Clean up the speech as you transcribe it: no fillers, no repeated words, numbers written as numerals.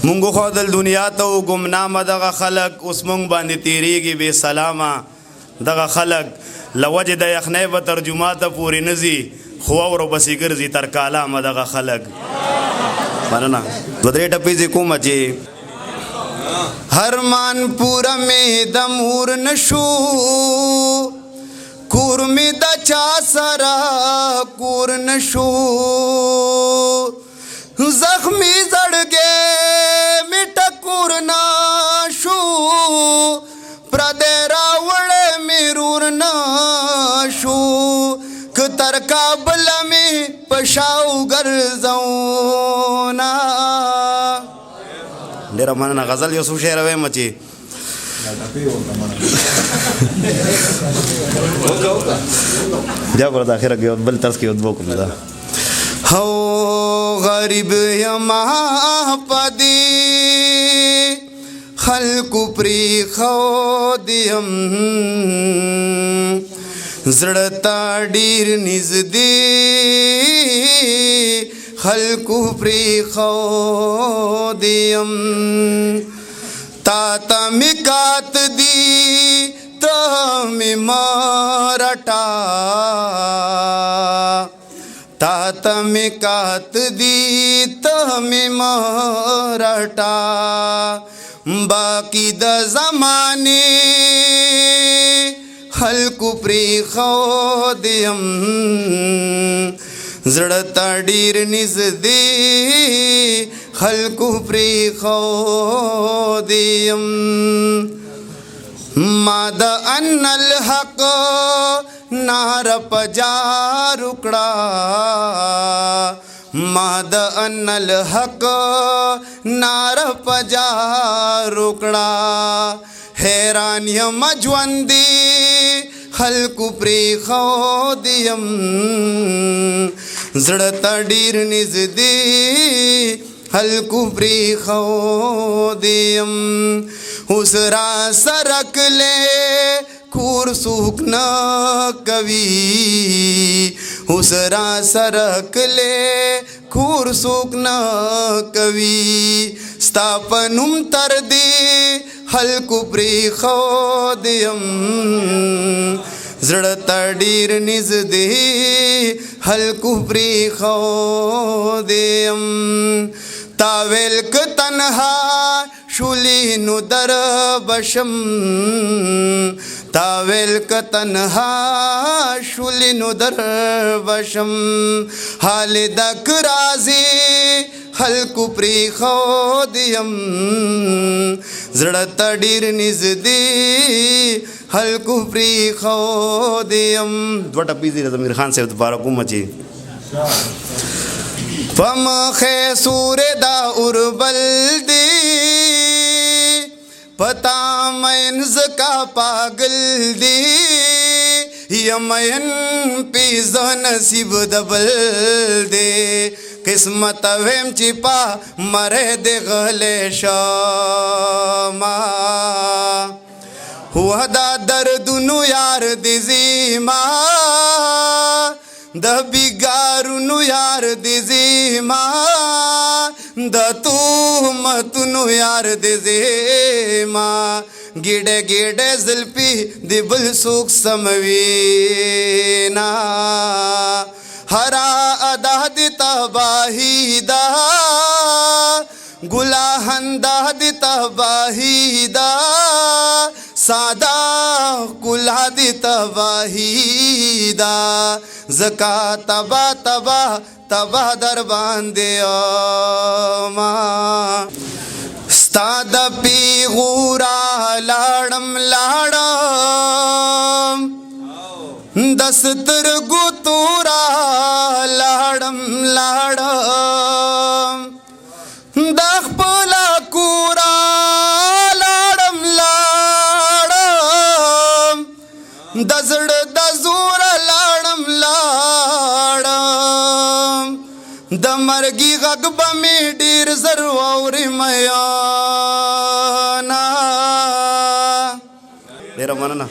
مونږ خو د دنیا ته ګمنامه دغه خلک اوس مونږ باندې تیریږي بې سلامه دغه خلک له وجې د یخنۍ به ترجماته پورې نه ځي خو واورو پسې ګرځي تر کالامه دغه خلک مننه دوه درې ټپې زه کومه چې هرمان پوره مې د مور نشو کور مې د چا سره کور نشو زخمی زړګی مې ټکور نشو پردی راوړی مې رور نشو که تر کابله مې په شاو ګرځونا ډېره مننه غزل یو څو شعر وایم چې بیا به د اخره کې بل طرز کې ودبو کوم دا هو غریب یما پدې خلکو پرېښود یم زړه ته ډېر نږدې خلکو پرېښود یم تا ته مې کات دي ته مې مه رټه تا ته مې کات دي ته مې مه رټه باقي د زمانې خلکو پرېښود یم زړه ته ډېر نږدې خلکو پرېښود یم ما د ان الحق ناره په جارو کړه ما د ان الحق ناره په جارو کړه حیران یم ژوندې خلکو پرېښود یم زړه ته ډېر نږدې خلکو پرېښود یم اوس را سره کلی کور څوک نه کوي اوس را سره کلی کور څوک نه کوي ستا په نوم تر دې خلکو پرېښود یم زړه ته ډېر نږدې خلکو پرېښود یم تا ویل که تنها شولې نو در بشم تا ویل که تنها شولې نو در بشم حال دک راځي خلکو پرېښود یم زړه ته ډېر نږدې خلکو پرېښود یم دوه ټپې دي د امیر خان صاحب دپاره کومه چې په مخې سورې دا اوربل دی پتا مین زکا پاگل دی یمین پیز نصیب دبل دی قسمت ویم چی پا مرے دی غلے شاما وحدا دردنو یار دی زیما د بیگارونو یار دی زیما د تهمتونو یار دی زیما ګیډه ګیډه زلفی دی بل څوک سموینا هرا ادا دی تباہی دا گلاهنده دی تباہی دا سادا کلا دی تباہی دا زکا تبا تبا تبا در باندې ما ستا د پیغورا لاړم لاړم د سترګو تورا لاړم لاړم د خپل کورا لاړم لاړم د زړه د زور لاړم لاړم د مرګي غږ به مې ډېر زر واورې میانا ډېره مننه